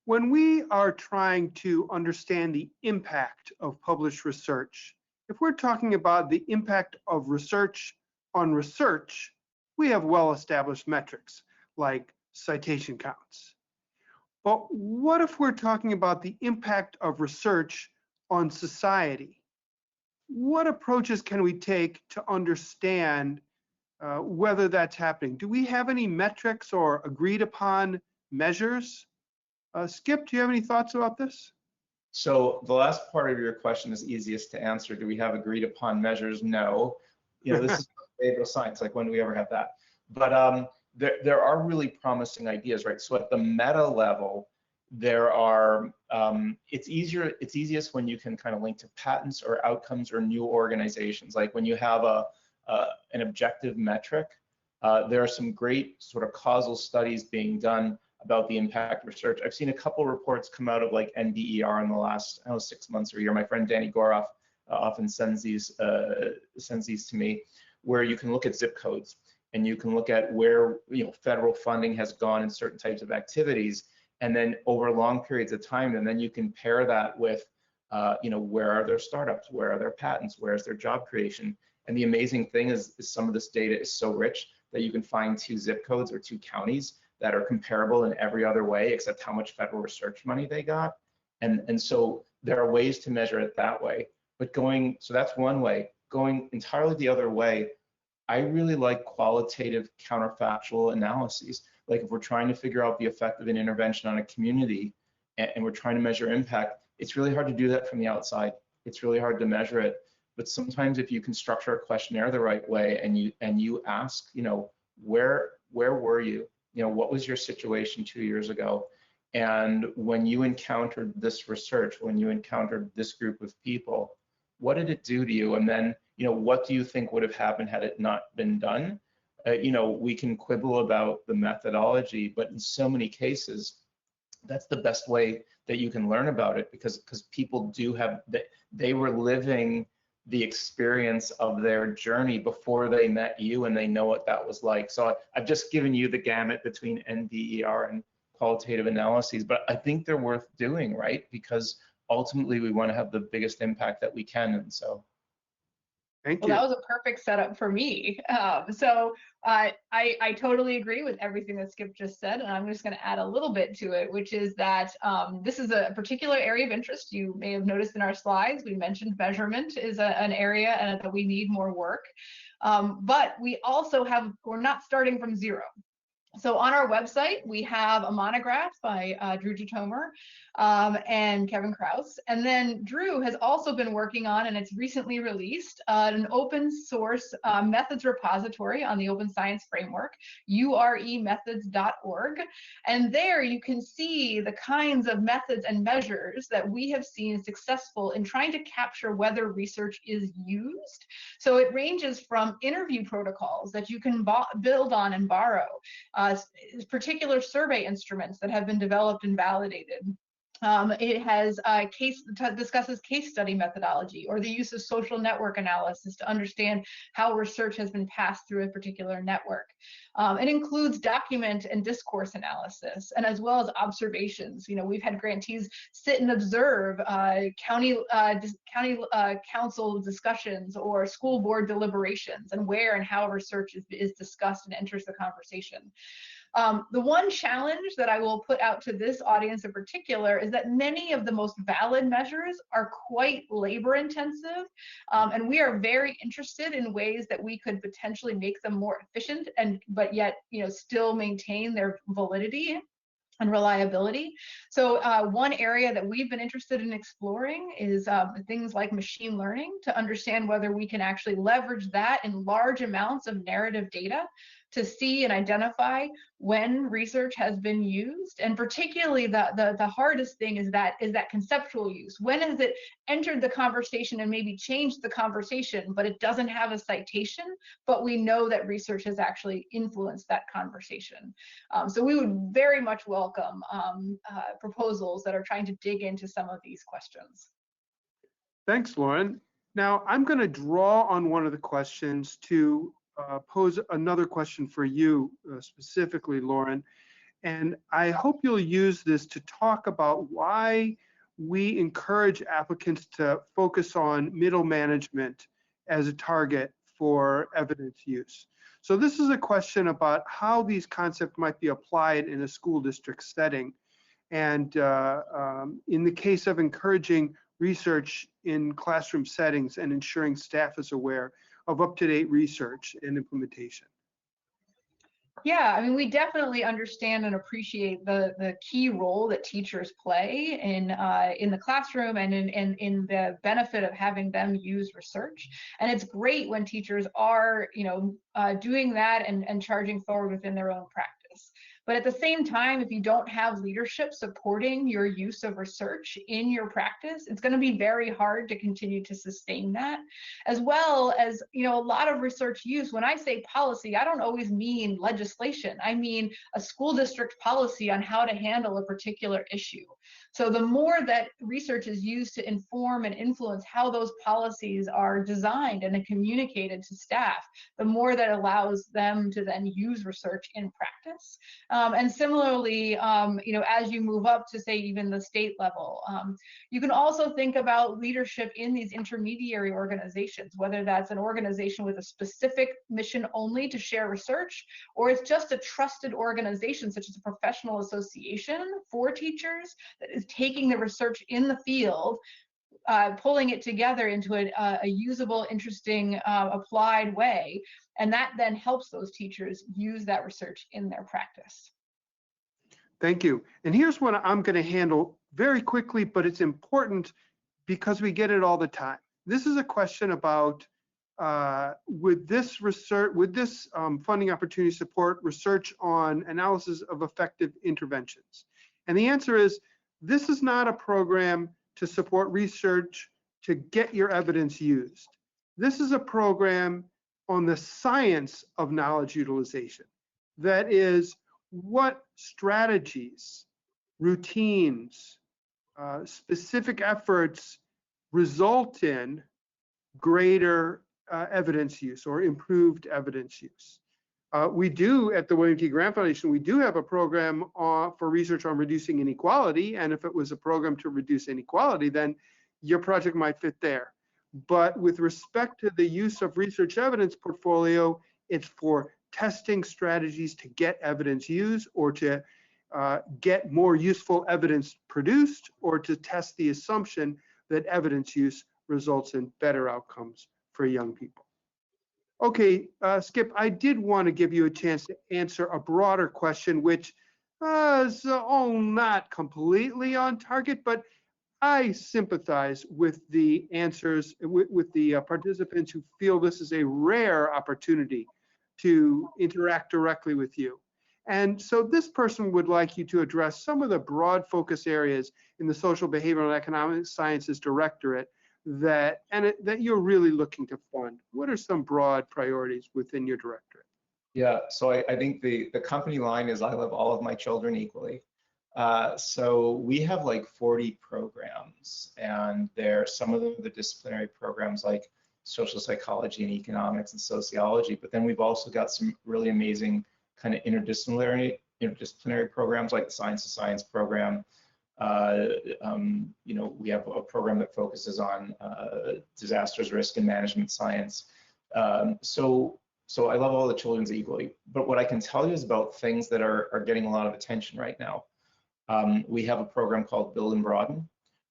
When we are trying to understand the impact of published research, if we're talking about the impact of research on research, we have well-established metrics like citation counts. But what if we're talking about the impact of research on society? What approaches can we take to understand whether that's happening? Do we have any metrics or agreed upon measures? Skip, do you have any thoughts about this?
So the last part of your question is easiest to answer. Do we have agreed upon measures? No. This is behavioral science. Like, when do we ever have that? But there are really promising ideas, right? So at the meta level, there are. It's easiest when you can kind of link to patents or outcomes or new organizations. Like when you have an objective metric, there are some great sort of causal studies being done about the impact of research. I've seen a couple reports come out of like NBER in the last 6 months or a year. My friend Danny Goroff often sends these to me, where you can look at zip codes and you can look at where federal funding has gone in certain types of activities, and then over long periods of time, and then you can pair that with where are their startups, where are their patents, where is their job creation. And the amazing thing is some of this data is so rich that you can find 2 zip codes or 2 counties that are comparable in every other way except how much federal research money they got. And so there are ways to measure it that way. But so that's one way. Going entirely the other way, I really like qualitative counterfactual analyses. Like if we're trying to figure out the effect of an intervention on a community and we're trying to measure impact, it's really hard to do that from the outside. It's really hard to measure it. But sometimes if you can structure a questionnaire the right way and you ask, where were you? What was your situation 2 years ago? And when you encountered this research, when you encountered this group of people, what did it do to you? And then, what do you think would have happened had it not been done? We can quibble about the methodology, but in so many cases, that's the best way that you can learn about it, because people do have that, they were living the experience of their journey before they met you, and they know what that was like. So I've just given you the gamut between NDER and qualitative analyses, but I think they're worth doing, right? Because ultimately we want to have the biggest impact that we can. And so
Thank
Well,
you.
that was a perfect setup for me. I totally agree with everything that Skip just said, and I'm just going to add a little bit to it, which is that this is a particular area of interest. You may have noticed in our slides, we mentioned measurement is an area and that we need more work. But we also we're not starting from zero. So on our website, we have a monograph by Drew Jitomer and Kevin Krause. And then Drew has also been working on, and it's recently released, an open source methods repository on the Open Science Framework, uremethods.org. And there you can see the kinds of methods and measures that we have seen successful in trying to capture whether research is used. So it ranges from interview protocols that you can build on and borrow, particular survey instruments that have been developed and validated. It has discusses case study methodology or the use of social network analysis to understand how research has been passed through a particular network. It includes document and discourse analysis, and as well as observations. You know, we've had grantees sit and observe county council discussions or school board deliberations, and where and how research is discussed and enters the conversation. The one challenge that I will put out to this audience in particular is that many of the most valid measures are quite labor intensive, and we are very interested in ways that we could potentially make them more efficient, but yet, you know, still maintain their validity and reliability. So one area that we've been interested in exploring is things like machine learning, to understand whether we can actually leverage that in large amounts of narrative data to see and identify when research has been used. And particularly the hardest thing is that conceptual use. When has it entered the conversation and maybe changed the conversation, but it doesn't have a citation, but we know that research has actually influenced that conversation. So we would very much welcome proposals that are trying to dig into some of these questions.
Thanks, Lauren. Now I'm going to draw on one of the questions to pose another question for you specifically, Lauren. And I hope you'll use this to talk about why we encourage applicants to focus on middle management as a target for evidence use. So this is a question about how these concepts might be applied in a school district setting. And in the case of encouraging research in classroom settings and ensuring staff is aware of up-to-date research and implementation.
Yeah, I mean, we definitely understand and appreciate the key role that teachers play in the classroom and in the benefit of having them use research. And it's great when teachers are, you know, doing that and charging forward within their own practice. But at the same time, if you don't have leadership supporting your use of research in your practice, it's going to be very hard to continue to sustain that. As well as, you know, a lot of research use, when I say policy, I don't always mean legislation. I mean a school district policy on how to handle a particular issue. So the more that research is used to inform and influence how those policies are designed and communicated to staff, the more that allows them to then use research in practice. And similarly, you know, as you move up to say even the state level, you can also think about leadership in these intermediary organizations, whether that's an organization with a specific mission only to share research, or it's just a trusted organization such as a professional association for teachers that is taking the research in the field, pulling it together into a usable, interesting, applied way. And that then helps those teachers use that research in their practice.
Thank you. And here's what I'm going to handle very quickly, but it's important because we get it all the time. This is a question about would this funding opportunity support research on analysis of effective interventions? And the answer is, this is not a program to support research to get your evidence used. This is a program on the science of knowledge utilization. That is, what strategies routines, specific efforts result in greater evidence use or improved evidence use. We do, at the William T. Grant Foundation, we do have a program for research on reducing inequality. And if it was a program to reduce inequality, then your project might fit there. But with respect to the use of research evidence portfolio, it's for testing strategies to get evidence used, or to get more useful evidence produced, or to test the assumption that evidence use results in better outcomes for young people. Okay, Skip, I did want to give you a chance to answer a broader question, which is not completely on target, but I sympathize with the answers, with the participants who feel this is a rare opportunity to interact directly with you. And so this person would like you to address some of the broad focus areas in the Social, Behavioral, and Economic Sciences Directorate that you're really looking to fund. What are some broad priorities within your directorate?
Yeah, so I think the company line is I love all of my children equally. So we have like 40 programs, and some of them are the disciplinary programs like social psychology and economics and sociology, but then we've also got some really amazing kind of interdisciplinary programs like the Science of Science program. We have a program that focuses on disasters risk and management science. So I love all the children's equally, but what I can tell you is about things that are getting a lot of attention right now. We have a program called Build and Broaden,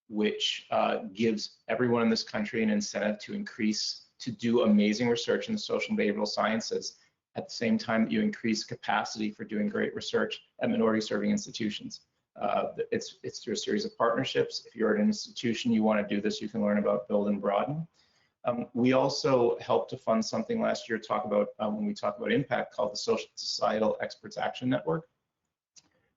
which gives everyone in this country an incentive to do amazing research in the social and behavioral sciences at the same time that you increase capacity for doing great research at minority serving institutions. It's through a series of partnerships. If you're at an institution, you want to do this, you can learn about Build and Broaden. We also helped to fund something last year, when we talk about impact, called the Societal Experts Action Network,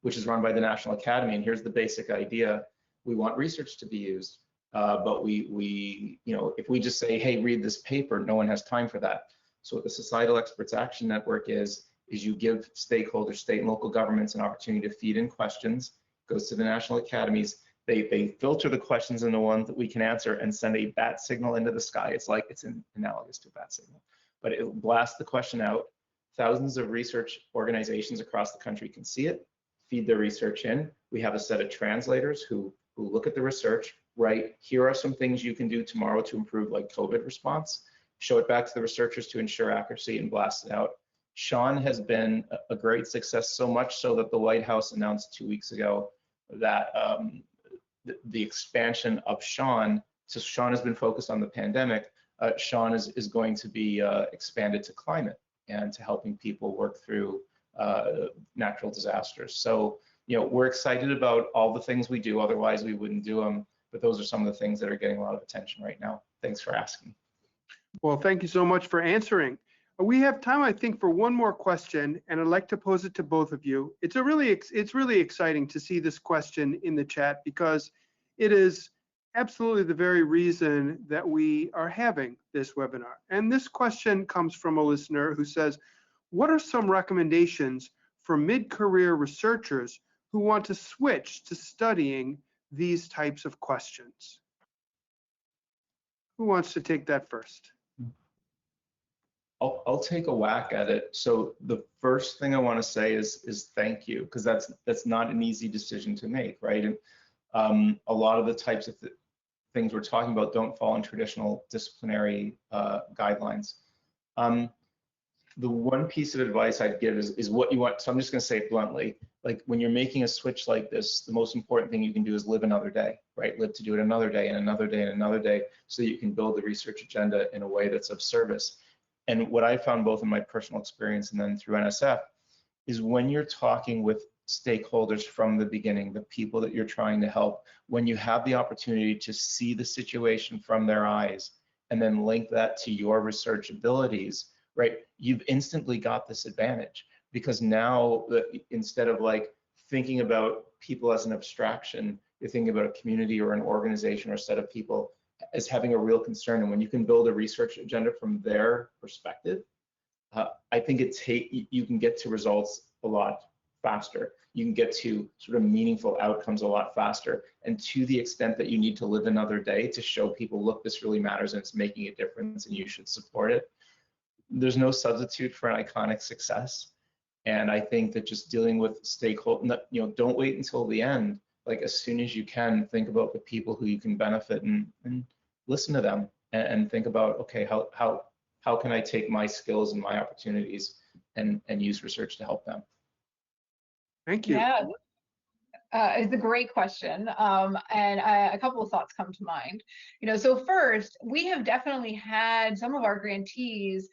which is run by the National Academy. And here's the basic idea. We want research to be used, but if we just say, hey, read this paper, no one has time for that. So what the Societal Experts Action Network is you give stakeholders, state and local governments, an opportunity to feed in questions, goes to the National Academies. They filter the questions into ones that we can answer and send a bat signal into the sky. It's analogous to a bat signal, but it will blast the question out. Thousands of research organizations across the country can see it, feed their research in. We have a set of translators who look at the research, write, here are some things you can do tomorrow to improve, like COVID response, show it back to the researchers to ensure accuracy, and blast it out. Sean has been a great success, so much so that the White House announced 2 weeks ago that the expansion of Sean, so Sean has been focused on the pandemic, Sean is going to be expanded to climate and to helping people work through natural disasters. So, we're excited about all the things we do, otherwise we wouldn't do them, but those are some of the things that are getting a lot of attention right now. Thanks for asking.
Well, thank you so much for answering. We have time, I think, for one more question, and I'd like to pose it to both of you. It's really exciting to see this question in the chat, because it is absolutely the very reason that we are having this webinar. And this question comes from a listener who says, what are some recommendations for mid-career researchers who want to switch to studying these types of questions? Who wants to take that first?
I'll take a whack at it. So the first thing I want to say is thank you, because that's not an easy decision to make, right? And a lot of the types of things we're talking about don't fall in traditional disciplinary guidelines. The one piece of advice I'd give is what you want. So I'm just going to say it bluntly. Like, when you're making a switch like this, the most important thing you can do is live another day, right? Live to do it another day and another day and another day, so that you can build the research agenda in a way that's of service. And what I found, both in my personal experience and then through NSF, is when you're talking with stakeholders from the beginning, the people that you're trying to help, when you have the opportunity to see the situation from their eyes and then link that to your research abilities, right, you've instantly got this advantage. Because now, instead of like thinking about people as an abstraction, you're thinking about a community or an organization or a set of people as having a real concern. And when you can build a research agenda from their perspective, I think you can get to results a lot faster. You can get to sort of meaningful outcomes a lot faster. And to the extent that you need to live another day to show people, look, this really matters and it's making a difference and you should support it. There's no substitute for an iconic success. And I think that just dealing with stakeholders, don't wait until the end. Like as soon as you can, think about the people who you can benefit and listen to them and think about, okay, how can I take my skills and my opportunities and use research to help them?
Thank you.
Yeah, it's a great question, and a couple of thoughts come to mind. So first, we have definitely had some of our grantees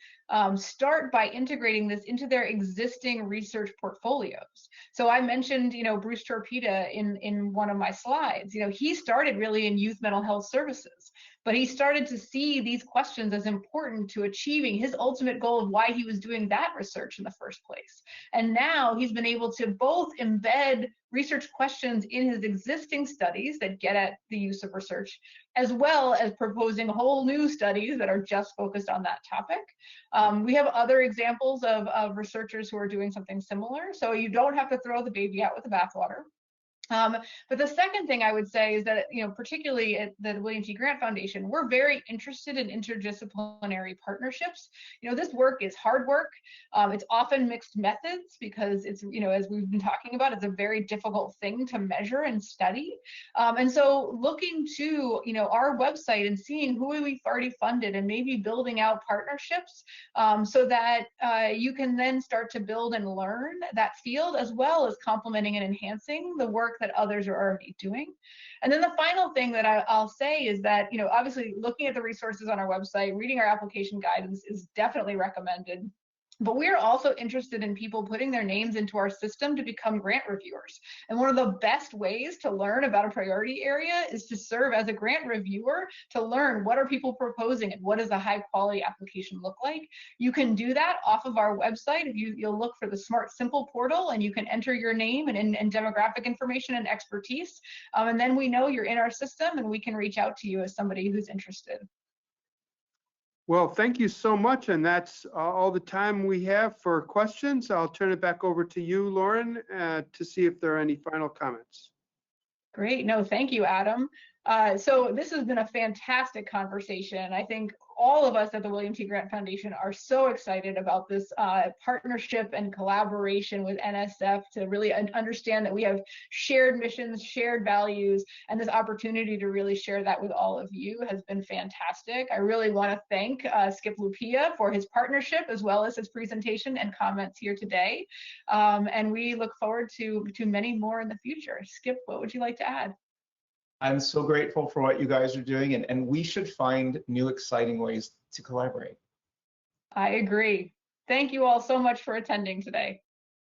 start by integrating this into their existing research portfolios. So I mentioned, Bruce Torpeda in one of my slides. He started really in youth mental health services, but he started to see these questions as important to achieving his ultimate goal of why he was doing that research in the first place. And now he's been able to both embed research questions in his existing studies that get at the use of research, as well as proposing whole new studies that are just focused on that topic. We have other examples of researchers who are doing something similar, so you don't have to throw the baby out with the bathwater. But the second thing I would say is that, particularly at the William T. Grant Foundation, we're very interested in interdisciplinary partnerships. This work is hard work. It's often mixed methods because it's, as we've been talking about, it's a very difficult thing to measure and study. And so looking to, our website and seeing who we've already funded and maybe building out partnerships so that you can then start to build and learn that field, as well as complementing and enhancing the work that others are already doing. And then the final thing that I'll say is that, obviously looking at the resources on our website, reading our application guidance is definitely recommended. But we're also interested in people putting their names into our system to become grant reviewers. And one of the best ways to learn about a priority area is to serve as a grant reviewer to learn what are people proposing and what does a high quality application look like. You can do that off of our website. If you'll look for the Smart Simple portal, and you can enter your name and demographic information and expertise. And then we know you're in our system and we can reach out to you as somebody who's interested.
Well, thank you so much. And that's all the time we have for questions. I'll turn it back over to you, Lauren, to see if there are any final comments.
Great. No, thank you, Adam. So this has been a fantastic conversation. I think all of us at the William T. Grant Foundation are so excited about this partnership and collaboration with NSF to really understand that we have shared missions, shared values, and this opportunity to really share that with all of you has been fantastic. I really want to thank Skip Lupia for his partnership, as well as his presentation and comments here today. And we look forward to many more in the future. Skip, what would you like to add?
I'm so grateful for what you guys are doing, and we should find new exciting ways to collaborate.
I agree. Thank you all so much for attending today.